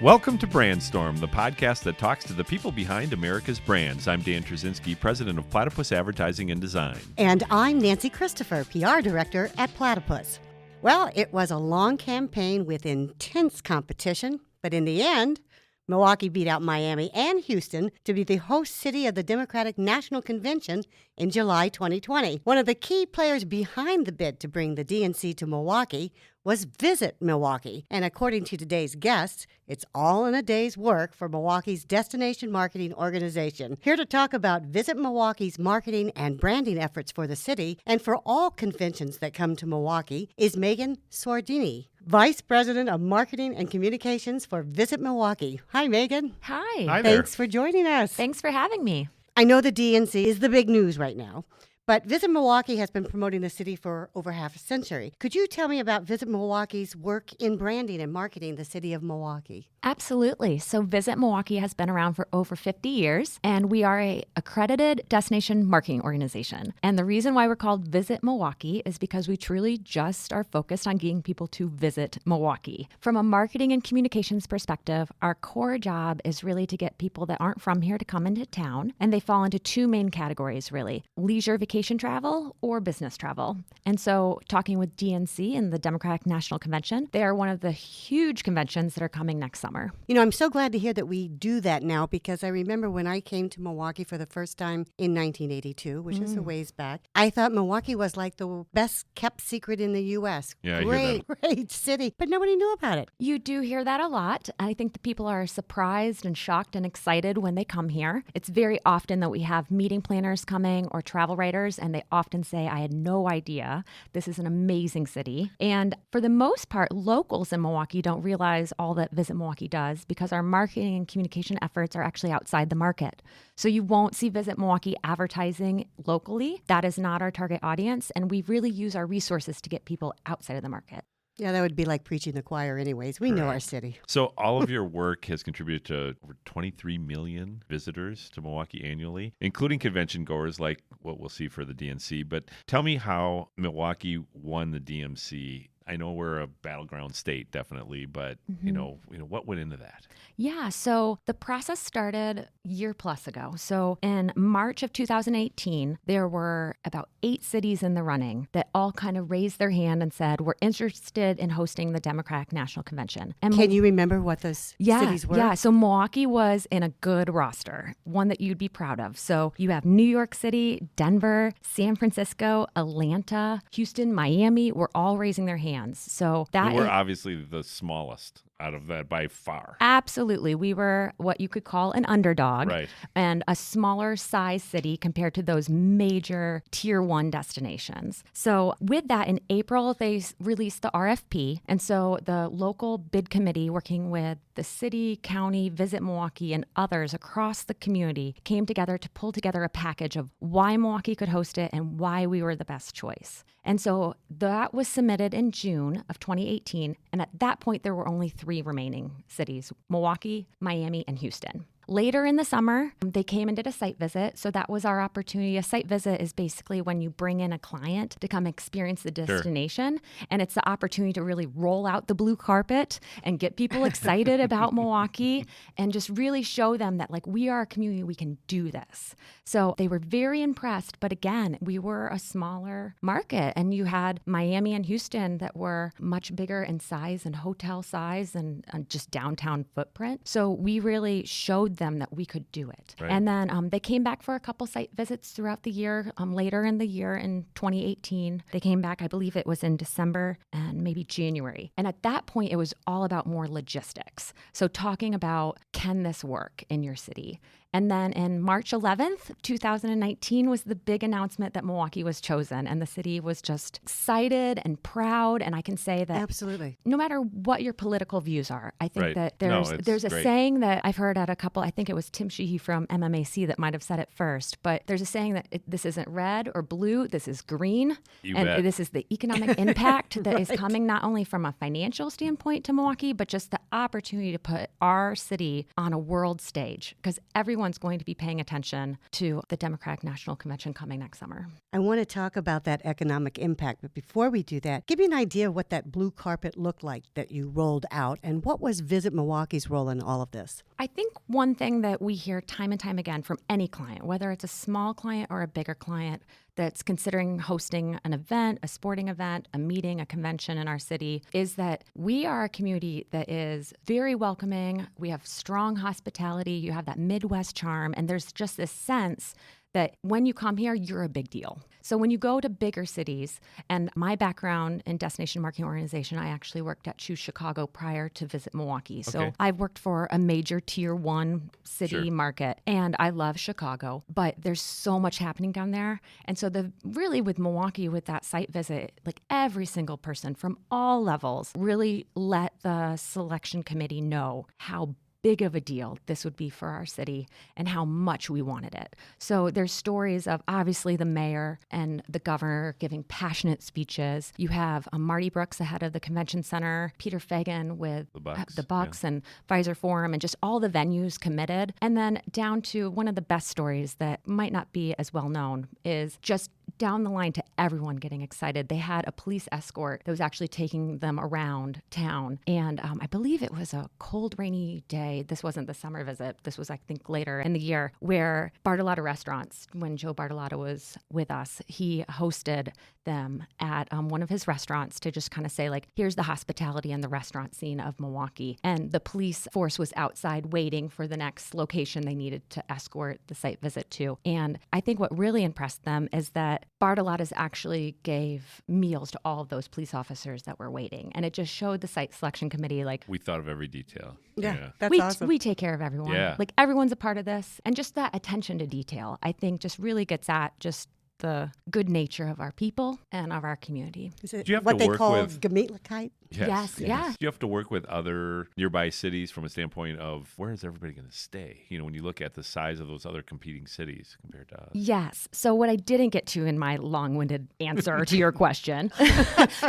Welcome to Brandstorm, the podcast that talks to the people behind America's brands. I'm Dan Trzynski, president of Platypus Advertising and Design. And I'm Nancy Christopher, PR director at Platypus. Well, it was a long campaign with intense competition, but in the end, Milwaukee beat out Miami and Houston to be the host city of the Democratic National Convention in July 2020. One of the key players behind the bid to bring the DNC to Milwaukee was Visit Milwaukee. And according to today's guests, it's all in a day's work for Milwaukee's destination marketing organization. Here to talk about Visit Milwaukee's marketing and branding efforts for the city and for all conventions that come to Milwaukee is Megan Suardini, Vice President of Marketing and Communications for Visit Milwaukee. Hi, Megan. Hi. Hi there. Thanks for joining us. Thanks for having me. I know the DNC is the big news right now, but Visit Milwaukee has been promoting the city for over half a century. Could you tell me about Visit Milwaukee's work in branding and marketing the city of Milwaukee? Absolutely. So Visit Milwaukee has been around for over 50 years, and we are an accredited destination marketing organization. And the reason why we're called Visit Milwaukee is because we truly just are focused on getting people to visit Milwaukee. From a marketing and communications perspective, our core job is really to get people that aren't from here to come into town, and they fall into two main categories, really: leisure vacation travel or business travel. And so talking with DNC and the Democratic National Convention, they are one of the huge conventions that are coming next summer. You know, I'm so glad to hear that we do that now, because I remember when I came to Milwaukee for the first time in 1982, which is a ways back, I thought Milwaukee was like the best kept secret in the U.S. Yeah, I hear that. Great city, but nobody knew about it. You do hear that a lot. I think the people are surprised and shocked and excited when they come here. It's very often that we have meeting planners coming or travel writers, and they often say, I had no idea. This is an amazing city. And for the most part, locals in Milwaukee don't realize all that Visit Milwaukee does, because our marketing and communication efforts are actually outside the market. So you won't see Visit Milwaukee advertising locally. That is not our target audience, and we really use our resources to get people outside of the market. Yeah, that would be like preaching the choir anyways. We know our city. So all of your work has contributed to over 23 million visitors to Milwaukee annually, including convention goers like what we'll see for the DNC. But tell me how Milwaukee won the DMC. I know we're a battleground state, definitely, but you know, what went into that? Yeah, so the process started a year plus ago. So in March of 2018, there were about 8 cities in the running that all kind of raised their hand and said, we're interested in hosting the Democratic National Convention. And Can you remember what those cities were? Yeah, so Milwaukee was in a good roster, one that you'd be proud of. So you have New York City, Denver, San Francisco, Atlanta, Houston, Miami, were all raising their hands. So that We're obviously the smallest out of that by far. Absolutely. We were what you could call an underdog, Right. And a smaller size city compared to those major tier 1 destinations. So with that, in April, they released the RFP. And so the local bid committee, working with the city, county, Visit Milwaukee, and others across the community, came together to pull together a package of why Milwaukee could host it and why we were the best choice. And so that was submitted in June of 2018. And at that point, there were only 3 remaining cities: Milwaukee, Miami, and Houston. Later in the summer, they came and did a site visit. So that was our opportunity. A site visit is basically when you bring in a client to come experience the destination. Sure. And it's the opportunity to really roll out the blue carpet and get people excited about Milwaukee and just really show them that, like, we are a community, we can do this. So they were very impressed. But again, we were a smaller market, and you had Miami and Houston that were much bigger in size and hotel size and just downtown footprint. So we really showed them that we could do it. Right. And then they came back for a couple site visits throughout the year. Later in the year in 2018, they came back, I believe it was in December and maybe January. And at that point, it was all about more logistics. So talking about, can this work in your city? And then in March 11th, 2019 was the big announcement that Milwaukee was chosen. And the city was just excited and proud. And I can say that absolutely, no matter what your political views are, I think that there's a great saying that I've heard at a couple, I think it was Tim Sheehy from MMAC that might have said it first, but there's a saying that this isn't red or blue, this is green. And this is the economic impact that is coming not only from a financial standpoint to Milwaukee, but just the opportunity to put our city on a world stage, because everyone everyone's going to be paying attention to the Democratic National Convention coming next summer. I want to talk about that economic impact, but before we do that, give me an idea of what that blue carpet looked like that you rolled out, and what was Visit Milwaukee's role in all of this? I think one thing that we hear time and time again from any client, whether it's a small client or a bigger client that's considering hosting an event, a sporting event, a meeting, a convention in our city, is that we are a community that is very welcoming. We have strong hospitality. You have that Midwest charm, and there's just this sense that when you come here, you're a big deal. So when you go to bigger cities, and my background in destination marketing organization, I actually worked at Choose Chicago prior to Visit Milwaukee. So Okay. I've worked for a major tier 1 city Sure. market, and I love Chicago, but there's so much happening down there. And so really with Milwaukee, with that site visit, like every single person from all levels really let the selection committee know how big of a deal this would be for our city and how much we wanted it. So there's stories of obviously the mayor and the governor giving passionate speeches. You have Marty Brooks, the head of the convention center, Peter Fagan with The Bucks, and Pfizer Forum, and just all the venues committed. And then down to one of the best stories that might not be as well known is just down the line to everyone getting excited. They had a police escort that was actually taking them around town. And I believe it was a cold, rainy day. This wasn't the summer visit. This was, I think, later in the year, where Bartolotta Restaurants, when Joe Bartolotta was with us, he hosted them at one of his restaurants to just kind of say, like, here's the hospitality and the restaurant scene of Milwaukee. And the police force was outside waiting for the next location they needed to escort the site visit to. And I think what really impressed them is that Bartolotta's actually gave meals to all of those police officers that were waiting. And it just showed the site selection committee, like, We thought of every detail. Yeah, that's awesome. we take care of everyone. Yeah. Like, everyone's a part of this. And just that attention to detail, I think, just really gets at just the good nature of our people and of our community. Is it Do you have what to they work call with- Gemütlichkeit? Yes, yeah. Do you have to work with other nearby cities from a standpoint of where is everybody going to stay? You know, when you look at the size of those other competing cities compared to us. Yes. So what I didn't get to in my long-winded answer to your question,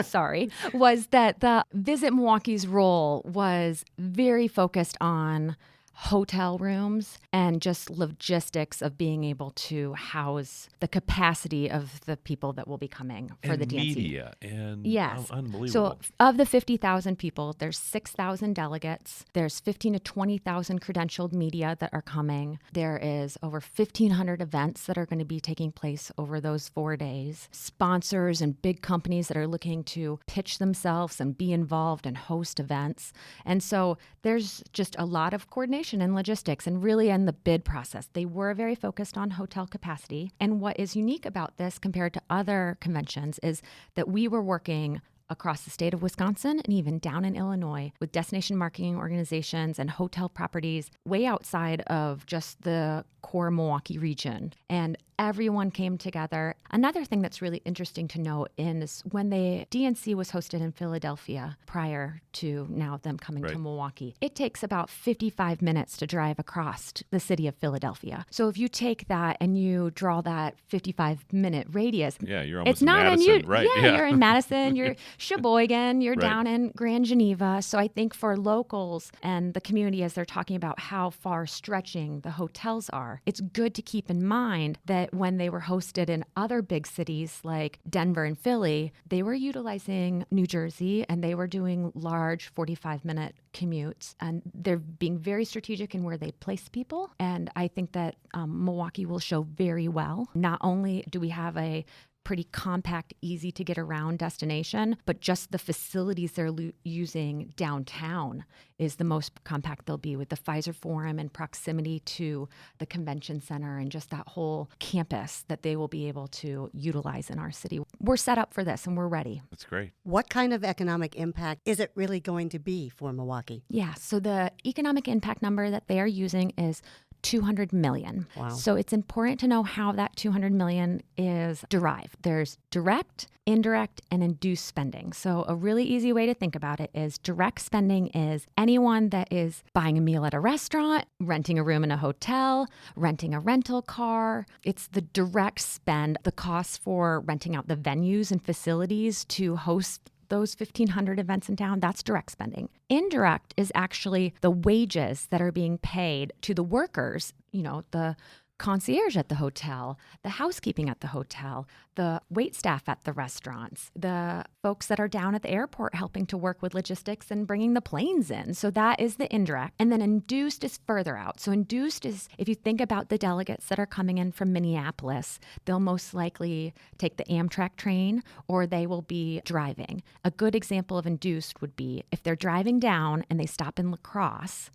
sorry, was that the Visit Milwaukee's role was very focused on hotel rooms and just logistics of being able to house the capacity of the people that will be coming for And the DNC. media and Yes. unbelievable. So of the 50,000 people, there's 6,000 delegates. There's 15 to 20,000 credentialed media that are coming. There is over 1,500 events that are going to be taking place over those 4 days. Sponsors and big companies that are looking to pitch themselves and be involved and host events. And so there's just a lot of coordination and logistics, and really in the bid process. They were very focused on hotel capacity. And what is unique about this compared to other conventions is that we were working across the state of Wisconsin and even down in Illinois with destination marketing organizations and hotel properties way outside of just the core Milwaukee region. And everyone came together. Another thing that's really interesting to note is when the DNC was hosted in Philadelphia prior to now them coming to Milwaukee, it takes about 55 minutes to drive across the city of Philadelphia. So if you take that and you draw that 55-minute radius, yeah, you're almost it's not in Madison, unusual. right? Yeah, you're in Madison, you're Sheboygan, you're Right. down in Grand Geneva. So I think for locals and the community, as they're talking about how far stretching the hotels are, it's good to keep in mind that when they were hosted in other big cities like Denver and Philly, they were utilizing New Jersey and they were doing large 45-minute commutes. And they're being very strategic in where they place people. And I think that Milwaukee will show very well. Not only do we have a pretty compact, easy to get around destination, but just the facilities they're using downtown is the most compact they'll be, with the Pfizer Forum and proximity to the convention center and just that whole campus that they will be able to utilize in our city. We're set up for this and we're ready. That's great. What kind of economic impact is it really going to be for Milwaukee? Yeah, so the economic impact number that they are using is $200 million. Wow. So it's important to know how that $200 million is derived. There's direct, indirect, and induced spending. So a really easy way to think about it is direct spending is anyone that is buying a meal at a restaurant, renting a room in a hotel, renting a rental car. It's the direct spend, the costs for renting out the venues and facilities to host those 1,500 events in town. That's direct spending. Indirect is actually the wages that are being paid to the workers the concierge at the hotel, the housekeeping at the hotel, the wait staff at the restaurants, the folks that are down at the airport helping to work with logistics and bringing the planes in. So that is the indirect. And then induced is further out. So induced is, if you think about the delegates that are coming in from Minneapolis, they'll most likely take the Amtrak train or they will be driving. A good example of induced would be if they're driving down and they stop in La Crosse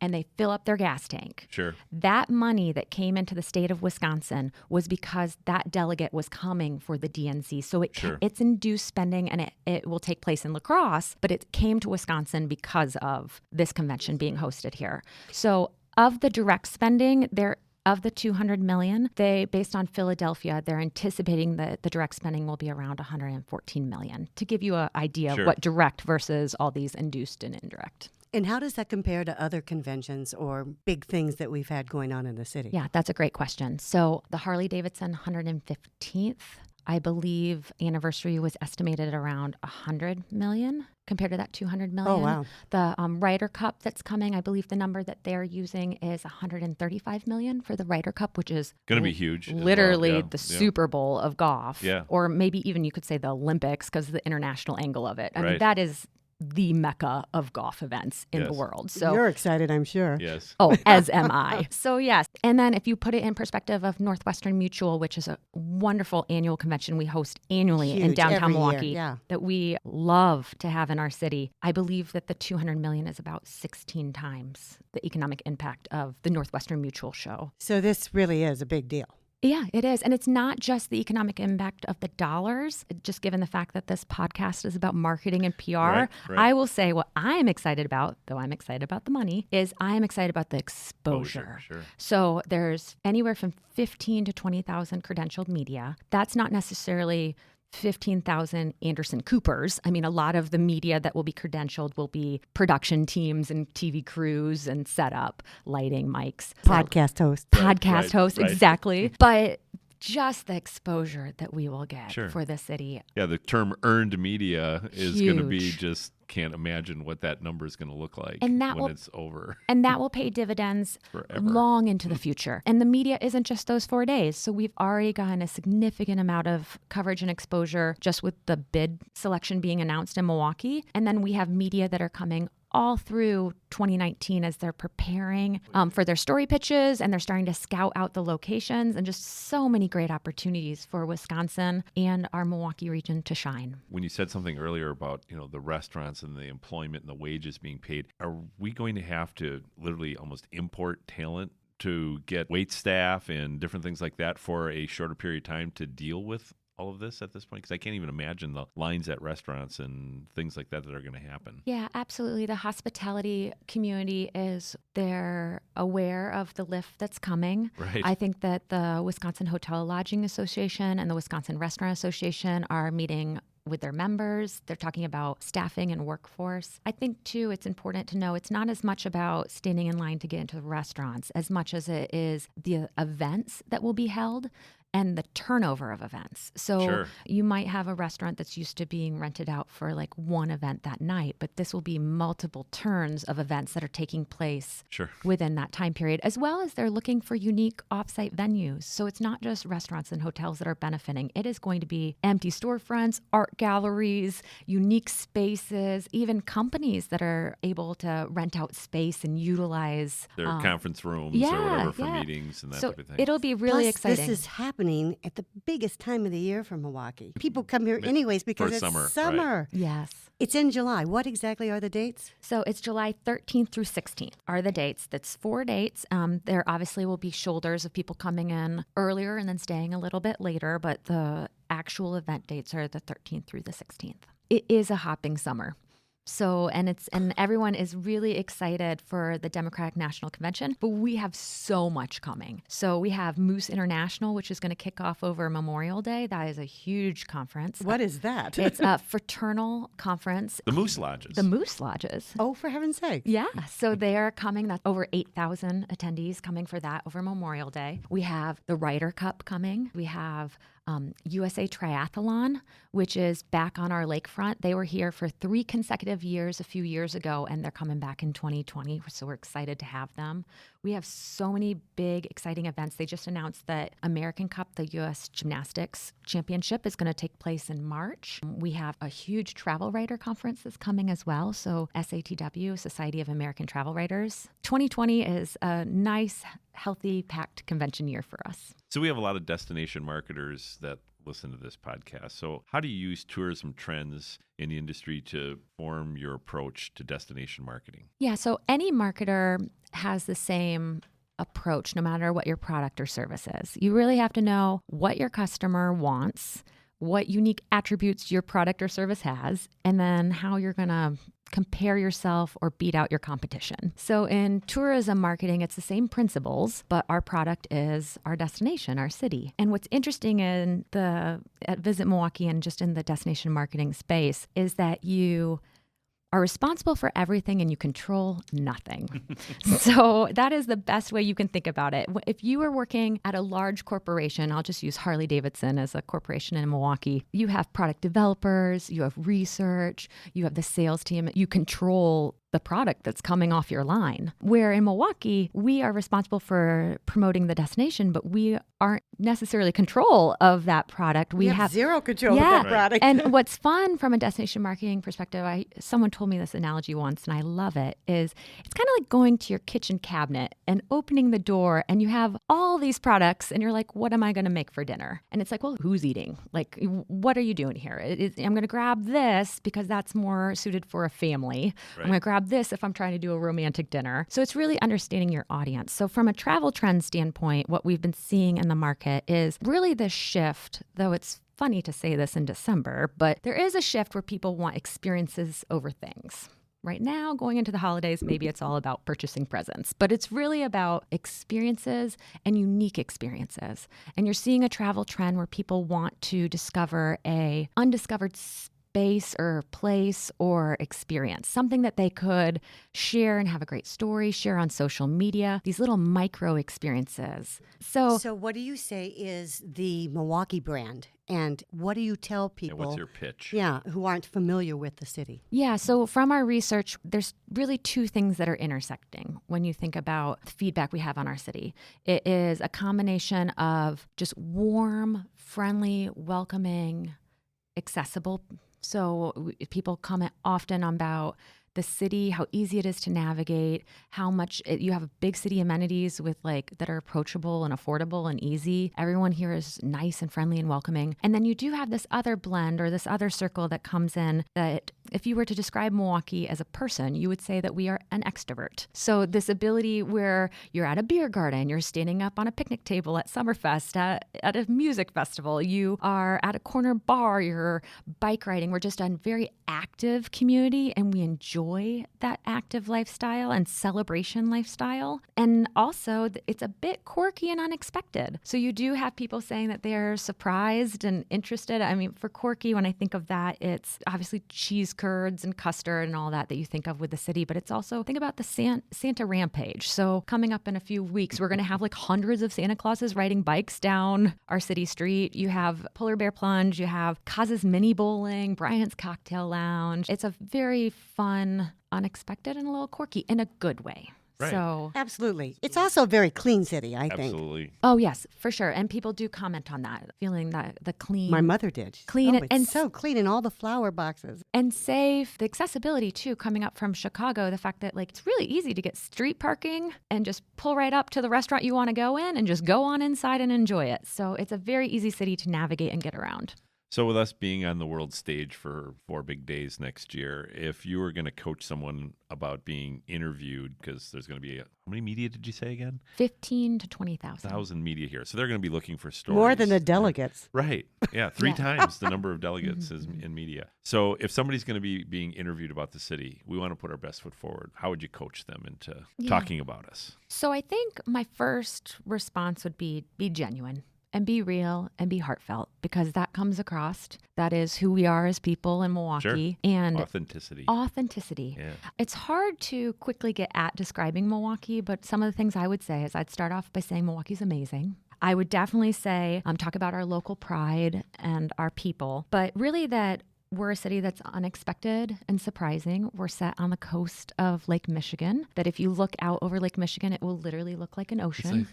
and they fill up their gas tank. Sure. That money that came into the state of Wisconsin was because that delegate was coming for the DNC. So it's induced spending, and it will take place in La Crosse, but it came to Wisconsin because of this convention being hosted here. So of the direct spending, of the $200 million, based on Philadelphia, they're anticipating that the direct spending will be around $114 million, to give you an idea of what direct versus all these induced and indirect. And how does that compare to other conventions or big things that we've had going on in the city? Yeah, that's a great question. So the Harley-Davidson 115th, I believe, anniversary was estimated around $100 million compared to that $200 million. Oh, wow. The Ryder Cup that's coming, I believe the number that they're using is $135 million for the Ryder Cup, which is going to be huge. Literally the Super Bowl of golf. Yeah. Or maybe even you could say the Olympics because of the international angle of it. I mean, that is the mecca of golf events in the world. So you're excited, I'm sure. Yes. Oh, as am I. So yes. And then if you put it in perspective of Northwestern Mutual, which is a wonderful annual convention we host annually in downtown Milwaukee that we love to have in our city, I believe that the $200 million is about 16 times the economic impact of the Northwestern Mutual show. So this really is a big deal. Yeah, it is. And it's not just the economic impact of the dollars, just given the fact that this podcast is about marketing and PR. Right. I will say what I'm excited about, though I'm excited about the money, is I'm excited about the exposure. Sure. So there's anywhere from 15 to 20,000 credentialed media. That's not necessarily 15,000 Anderson Coopers. I mean, a lot of the media that will be credentialed will be production teams and TV crews and setup, lighting, mics. Podcast hosts. Exactly. But just the exposure that we will get for the city. Yeah, the term earned media is going to be just, can't imagine what that number is going to look like when it's over. And that will pay dividends forever, long into the future. And the media isn't just those 4 days. So we've already gotten a significant amount of coverage and exposure just with the bid selection being announced in Milwaukee. And then we have media that are coming all through 2019 as they're preparing for their story pitches, and they're starting to scout out the locations, and just so many great opportunities for Wisconsin and our Milwaukee region to shine. When you said something earlier about, the restaurants and the employment and the wages being paid, are we going to have to literally almost import talent to get wait staff and different things like that for a shorter period of time to deal with all of this at this point? Because I can't even imagine the lines at restaurants and things like that are going to happen. Yeah, absolutely. The hospitality community they're aware of the lift that's coming. Right. I think that the Wisconsin Hotel Lodging Association and the Wisconsin Restaurant Association are meeting with their members. They're talking about staffing and workforce. I think, too, it's important to know it's not as much about standing in line to get into the restaurants as much as it is the events that will be held and the turnover of events. So you might have a restaurant that's used to being rented out for like one event that night, but this will be multiple turns of events that are taking place within that time period, as well as they're looking for unique offsite venues. So it's not just restaurants and hotels that are benefiting. It is going to be empty storefronts, art galleries, unique spaces, even companies that are able to rent out space and utilize their conference rooms or whatever for meetings and that type of thing. It'll be really exciting. This is happening at the biggest time of the year for Milwaukee. People come here anyways because it's summer. Right. Yes. It's in July. What exactly are the dates? So it's July 13th through 16th are the dates. That's 4 dates. There obviously will be shoulders of people coming in earlier and then staying a little bit later, but the actual event dates are the 13th through the 16th. It is a hopping summer. So, and everyone is really excited for the Democratic National Convention, but we have so much coming. So we have Moose International, which is going to kick off over Memorial Day. That is a huge conference. What is that? It's a fraternal conference. The Moose Lodges. The Moose Lodges. Oh, for heaven's sake. Yeah. So they are coming. That's over 8,000 attendees coming for that over Memorial Day. We have the Ryder Cup coming. We have USA Triathlon, which is back on our lakefront. They were here for 3 consecutive years a few years ago, and they're coming back in 2020. So we're excited to have them. We have so many big, exciting events. They just announced that American Cup, the U.S. Gymnastics Championship, is going to take place in March. We have a huge travel writer conference that's coming as well. So SATW, Society of American Travel Writers. 2020 is a nice, healthy, packed convention year for us. So we have a lot of destination marketers that listen to this podcast. So how do you use tourism trends in the industry to form your approach to destination marketing? Yeah, so any marketer has the same approach no matter what your product or service is. You really have to know what your customer wants, what unique attributes your product or service has, and then how you're going to compare yourself or beat out your competition. So in tourism marketing, it's the same principles, but our product is our destination, our city. And what's interesting at Visit Milwaukee and just in the destination marketing space is that you are responsible for everything and you control nothing. So that is the best way you can think about it. If you are working at a large corporation, I'll just use Harley-Davidson as a corporation in Milwaukee, you have product developers, you have research, you have the sales team, you control the product that's coming off your line. Where in Milwaukee, we are responsible for promoting the destination, but we aren't necessarily control of that product. We have zero control of that product. And what's fun from a destination marketing perspective, someone told me this analogy once, and I love it, is it's kind of like going to your kitchen cabinet and opening the door, and you have all these products, and you're like, what am I going to make for dinner? And it's like, well, who's eating? Like, what are you doing here? I'm going to grab this because that's more suited for a family. Right. I'm going to grab this if I'm trying to do a romantic dinner. So it's really understanding your audience. So from a travel trend standpoint, what we've been seeing in the market is really this shift, though it's funny to say this in December, but there is a shift where people want experiences over things. Right now, going into the holidays, maybe it's all about purchasing presents, but it's really about experiences and unique experiences. And you're seeing a travel trend where people want to discover a undiscovered space or place or experience, something that they could share and have a great story, share on social media, these little micro experiences. So what do you say is the Milwaukee brand? And what do you tell people? And what's your pitch? Yeah, who aren't familiar with the city. Yeah, so from our research, there's really 2 things that are intersecting when you think about the feedback we have on our city. It is a combination of just warm, friendly, welcoming, accessible. So people comment often about the city, how easy it is to navigate, how much you have big city amenities with that are approachable and affordable and easy. Everyone here is nice and friendly and welcoming. And then you do have this other blend or this other circle that comes in that if you were to describe Milwaukee as a person, you would say that we are an extrovert. So this ability where you're at a beer garden, you're standing up on a picnic table at Summerfest, at a music festival, you are at a corner bar, you're bike riding. We're just a very active community and we enjoy that active lifestyle and celebration lifestyle. And also, it's a bit quirky and unexpected. So you do have people saying that they're surprised and interested. I mean, for quirky, when I think of that, it's obviously cheese curds and custard and all that you think of with the city, but it's also, think about the Santa Rampage. So coming up in a few weeks, we're going to have hundreds of Santa Clauses riding bikes down our city street. You have Polar Bear Plunge, you have Kaz's Mini Bowling, Bryant's Cocktail Lounge. It's a very fun, unexpected, and a little quirky in a good way. Right. So Absolutely. It's also a very clean city, I think. Absolutely. Oh, yes, for sure. And people do comment on that, feeling that the clean. My mother did. Clean it's so clean in all the flower boxes. And safe. The accessibility, too, coming up from Chicago, the fact that it's really easy to get street parking and just pull right up to the restaurant you want to go in and just go on inside and enjoy it. So it's a very easy city to navigate and get around. So with us being on the world stage for 4 big days next year, if you were going to coach someone about being interviewed, because there's going to be, how many media did you say again? 15 to 20,000. 1,000 media here. So they're going to be looking for stories. More than the delegates. Right. Yeah, 3 times the number of delegates is in media. So if somebody's going to be being interviewed about the city, we want to put our best foot forward. How would you coach them into talking about us? So I think my first response would be genuine. And be real and be heartfelt, because that comes across. That is who we are as people in Milwaukee. Sure. And authenticity. Yeah. It's hard to quickly get at describing Milwaukee, but some of the things I would say is I'd start off by saying Milwaukee's amazing. I would definitely say talk about our local pride and our people, but really that we're a city that's unexpected and surprising. We're set on the coast of Lake Michigan, that if you look out over Lake Michigan, it will literally look like an ocean.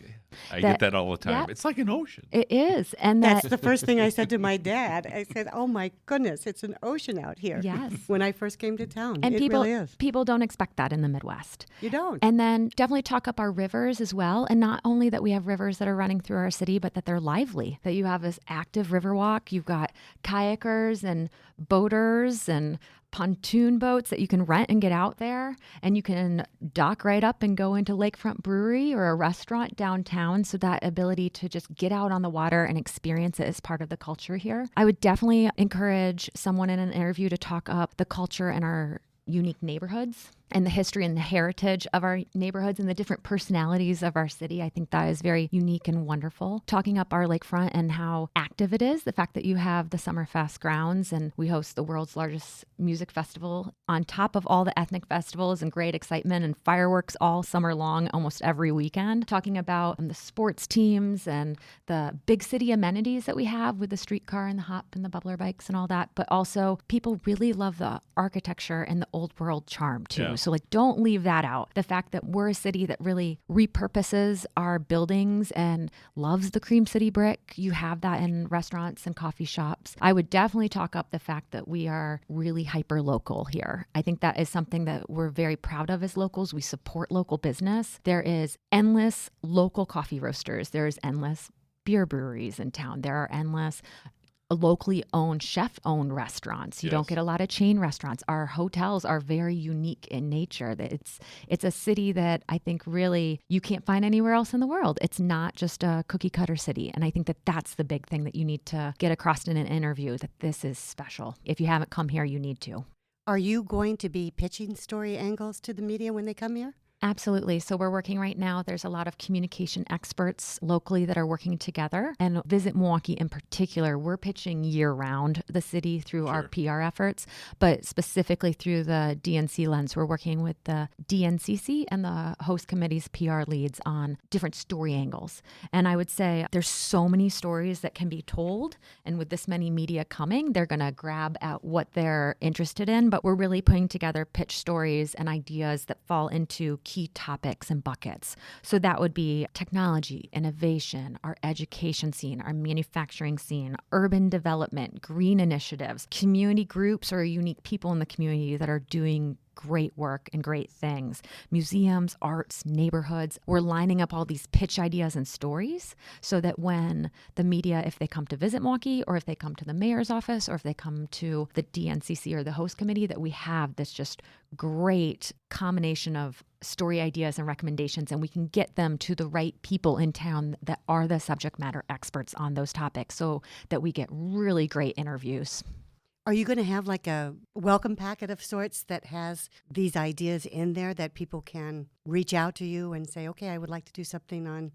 I get that all the time. Yeah, It's like an ocean. it is. And That's the first thing I said to my dad. I said, oh my goodness, it's an ocean out here. Yes. When I first came to town. And it people, really is. people don't expect that in the Midwest. You don't. And then definitely talk up our rivers as well. And not only that we have rivers that are running through our city, but that they're lively, that you have this active river walk. You've got kayakers and boaters and pontoon boats that you can rent and get out there, and you can dock right up and go into Lakefront Brewery or a restaurant downtown. So that ability to just get out on the water and experience it is part of the culture here. I would definitely encourage someone in an interview to talk up the culture and our unique neighborhoods and the history and the heritage of our neighborhoods and the different personalities of our city. I think that is very unique and wonderful. Talking up our lakefront and how active it is, the fact that you have the Summerfest grounds and we host the world's largest music festival on top of all the ethnic festivals and great excitement and fireworks all summer long, almost every weekend. Talking about the sports teams and the big city amenities that we have with the streetcar and the hop and the bubbler bikes and all that. But also people really love the architecture and the old world charm too. Yeah. So like, don't leave that out. The fact that we're a city that really repurposes our buildings and loves the Cream City brick. You have that in restaurants and coffee shops. I would definitely talk up the fact that we are really hyper local here. I think that is something that we're very proud of as locals. We support local business. There is endless local coffee roasters. There's endless beer breweries in town. There are endless locally owned, chef-owned restaurants. You don't get a lot of chain restaurants. Our hotels are very unique in nature. It's a city that I think really you can't find anywhere else in the world. It's not just a cookie-cutter city. And I think that that's the big thing that you need to get across in an interview, that this is special. If you haven't come here, you need to. Are you going to be pitching story angles to the media when they come here? Absolutely. So we're working right now. There's a lot of communication experts locally that are working together. And Visit Milwaukee in particular, we're pitching year-round the city through our PR efforts, but specifically through the DNC lens. We're working with the DNCC and the host committee's PR leads on different story angles. And I would say there's so many stories that can be told. And with this many media coming, they're going to grab at what they're interested in. But we're really putting together pitch stories and ideas that fall into key topics and buckets. So that would be technology, innovation, our education scene, our manufacturing scene, urban development, green initiatives, community groups or unique people in the community that are doing great work and great things, museums, arts, neighborhoods. We're lining up all these pitch ideas and stories so that when the media, if they come to Visit Milwaukee or if they come to the mayor's office or if they come to the DNCC or the host committee, that we have this just great combination of story ideas and recommendations, and we can get them to the right people in town that are the subject matter experts on those topics so that we get really great interviews. Are you going to have like a welcome packet of sorts that has these ideas in there that people can reach out to you and say, okay, I would like to do something on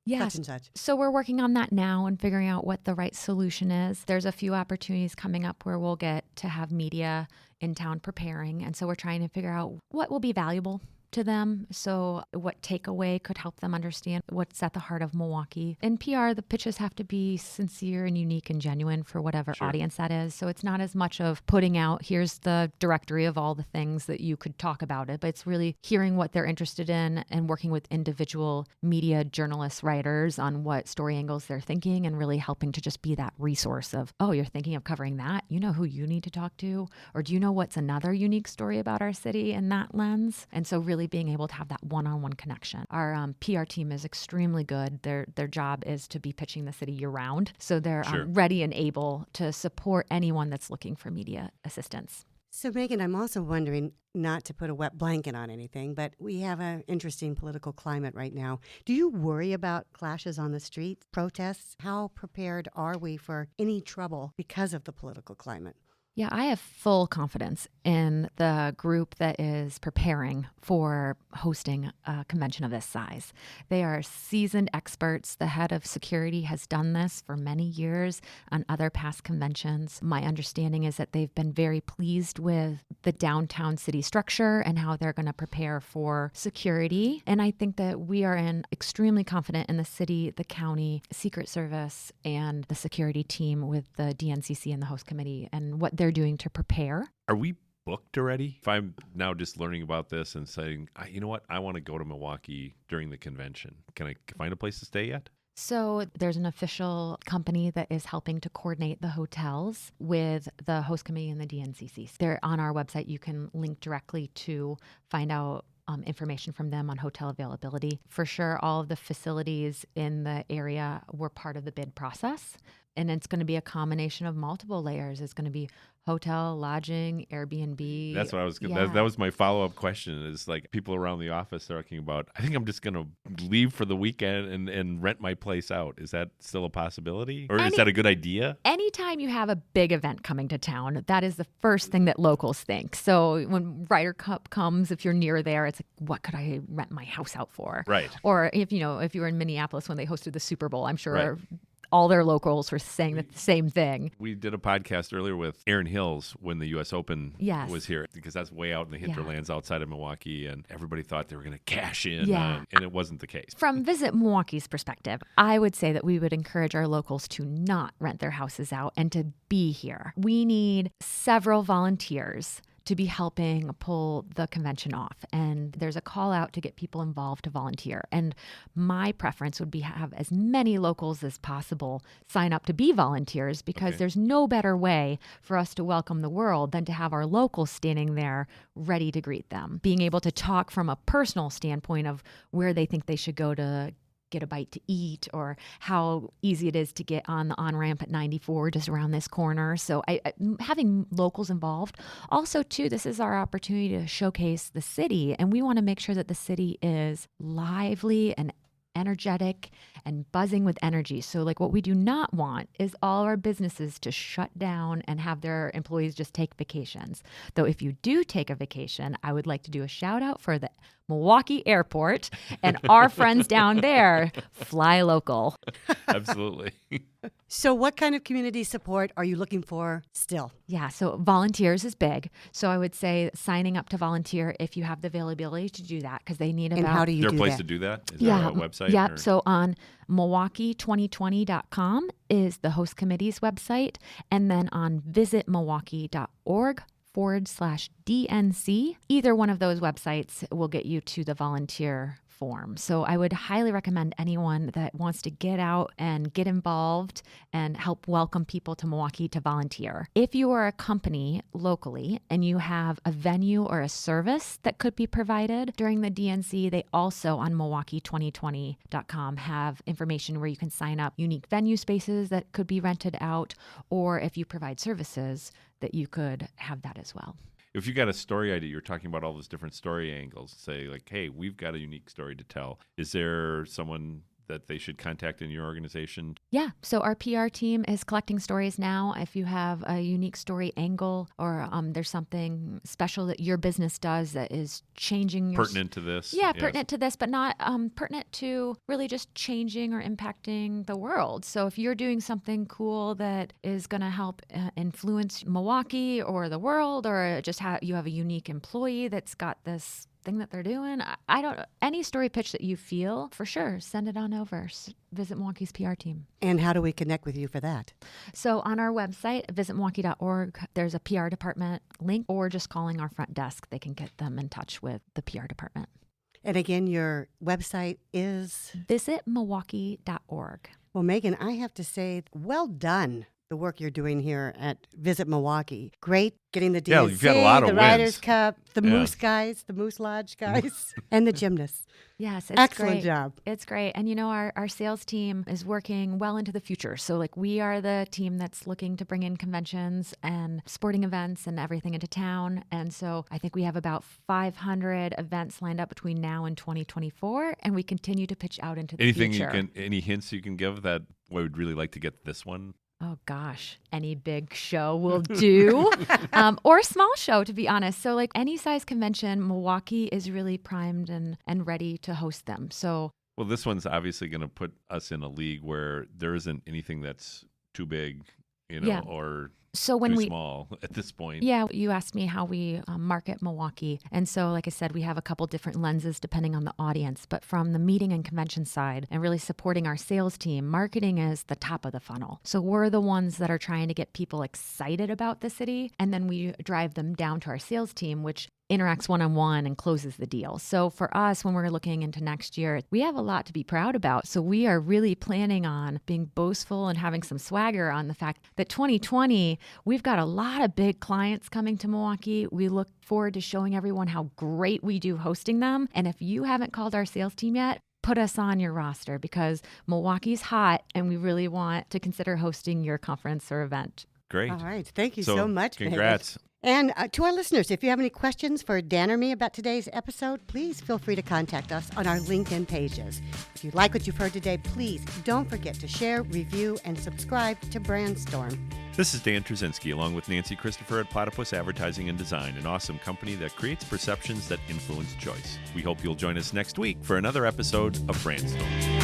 such and such? So we're working on that now and figuring out what the right solution is. There's a few opportunities coming up where we'll get to have media in town preparing. And so we're trying to figure out what will be valuable to them. So what takeaway could help them understand what's at the heart of Milwaukee. In PR, the pitches have to be sincere and unique and genuine for whatever audience that is. So it's not as much of putting out, here's the directory of all the things that you could talk about it, but it's really hearing what they're interested in and working with individual media journalists, writers on what story angles they're thinking and really helping to just be that resource of, oh, you're thinking of covering that? You know who you need to talk to? Or do you know what's another unique story about our city in that lens? And so really being able to have that one-on-one connection. Our PR team is extremely good. Their job is to be pitching the city year-round. So they're ready and able to support anyone that's looking for media assistance. So, Megan, I'm also wondering, not to put a wet blanket on anything, but we have an interesting political climate right now. Do you worry about clashes on the street, protests? How prepared are we for any trouble because of the political climate? Yeah, I have full confidence in the group that is preparing for hosting a convention of this size. They are seasoned experts. The head of security has done this for many years on other past conventions. My understanding is that they've been very pleased with the downtown city structure and how they're going to prepare for security. And I think that we are extremely confident in the city, the county, Secret Service, and the security team with the DNCC and the host committee and what they're doing to prepare. Are we booked already? If I'm now just learning about this and saying, you know what, I want to go to Milwaukee during the convention, can I find a place to stay yet? So there's an official company that is helping to coordinate the hotels with the host committee and the DNCC. They're on our website. You can link directly to find out information from them on hotel availability. For sure, all of the facilities in the area were part of the bid process. And it's going to be a combination of multiple layers. It's going to be hotel, lodging, Airbnb. That's what I was. That was my follow-up question. Is like people around the office talking about, I think I'm just going to leave for the weekend and rent my place out. Is that still a possibility? Or is that a good idea? Anytime you have a big event coming to town, that is the first thing that locals think. So when Ryder Cup comes, if you're near there, it's like, what could I rent my house out for? Right. Or if you were in Minneapolis when they hosted the Super Bowl, I'm sure. Right. All their locals were saying the same thing. We did a podcast earlier with Aaron Hills when the U.S. Open was here, because that's way out in the hinterlands outside of Milwaukee, and everybody thought they were going to cash in, and it wasn't the case. From Visit Milwaukee's perspective, I would say that we would encourage our locals to not rent their houses out and to be here. We need several volunteers to be helping pull the convention off. And there's a call out to get people involved to volunteer. And my preference would be have as many locals as possible sign up to be volunteers, because there's no better way for us to welcome the world than to have our locals standing there ready to greet them. Being able to talk from a personal standpoint of where they think they should go to get a bite to eat, or how easy it is to get on the on-ramp at 94 just around this corner. So having locals involved. Also, too, this is our opportunity to showcase the city, and we want to make sure that the city is lively and energetic and buzzing with energy. So like what we do not want is all our businesses to shut down and have their employees just take vacations. Though if you do take a vacation, I would like to do a shout out for the Milwaukee Airport and our friends down there. Fly local. Absolutely. So what kind of community support are you looking for still? Yeah, so volunteers is big. So I would say signing up to volunteer if you have the availability to do that, because they need about... And how do you do that? Is there a place to do that? Is there a website? Yeah, so on Milwaukee2020.com is the host committee's website. And then on visitmilwaukee.org/DNC. Either one of those websites will get you to the volunteer form. So I would highly recommend anyone that wants to get out and get involved and help welcome people to Milwaukee to volunteer. If you are a company locally and you have a venue or a service that could be provided during the DNC, they also on Milwaukee2020.com have information where you can sign up unique venue spaces that could be rented out, or if you provide services that you could have that as well. If you got a story idea, you're talking about all those different story angles, say like, hey, we've got a unique story to tell. Is there someone that they should contact in your organization? Yeah. So our PR team is collecting stories now. If you have a unique story angle, or there's something special that your business does that is changing your... Pertinent to this. Yeah, pertinent to this, but not pertinent to really just changing or impacting the world. So if you're doing something cool that is going to help influence Milwaukee or the world, or just you have a unique employee that's got this thing that they're doing, any story pitch that you feel, for sure, send it on over. Visit Milwaukee's PR team. And how do we connect with you for that? So on our website, visitmilwaukee.org, there's a PR department link, or just calling our front desk, they can get them in touch with the PR department. And again, your website is? visitmilwaukee.org. Well, Megan, I have to say, well done. The work you're doing here at Visit Milwaukee. Great getting the DNC, you've got a lot of the wins. Riders Cup, the Moose guys, the Moose Lodge guys, and the gymnasts. Yes, it's excellent great. Job. It's great. And our sales team is working well into the future. So we are the team that's looking to bring in conventions and sporting events and everything into town. And so I think we have about 500 events lined up between now and 2024, and we continue to pitch out into the future. Any hints you can give that we would really like to get this one? Oh gosh, any big show will do, or a small show, to be honest. So like any size convention, Milwaukee is really primed and ready to host them. So Well, this one's obviously going to put us in a league where there isn't anything that's too big, Yeah. or so when too we small at this point. Yeah, you asked me how we market Milwaukee. And so, like I said, we have a couple different lenses depending on the audience. But from the meeting and convention side and really supporting our sales team, marketing is the top of the funnel. So we're the ones that are trying to get people excited about the city. And then we drive them down to our sales team, which interacts one-on-one and closes the deal. So for us, when we're looking into next year, we have a lot to be proud about. So we are really planning on being boastful and having some swagger on the fact that 2020, we've got a lot of big clients coming to Milwaukee. We look forward to showing everyone how great we do hosting them. And if you haven't called our sales team yet, put us on your roster because Milwaukee's hot and we really want to consider hosting your conference or event. Great. All right. Thank you so much, Congrats. Meredith. And to our listeners, if you have any questions for Dan or me about today's episode, please feel free to contact us on our LinkedIn pages. If you like what you've heard today, please don't forget to share, review, and subscribe to Brandstorm. This is Dan Trzynski, along with Nancy Christopher at Platypus Advertising and Design, an awesome company that creates perceptions that influence choice. We hope you'll join us next week for another episode of Brandstorm.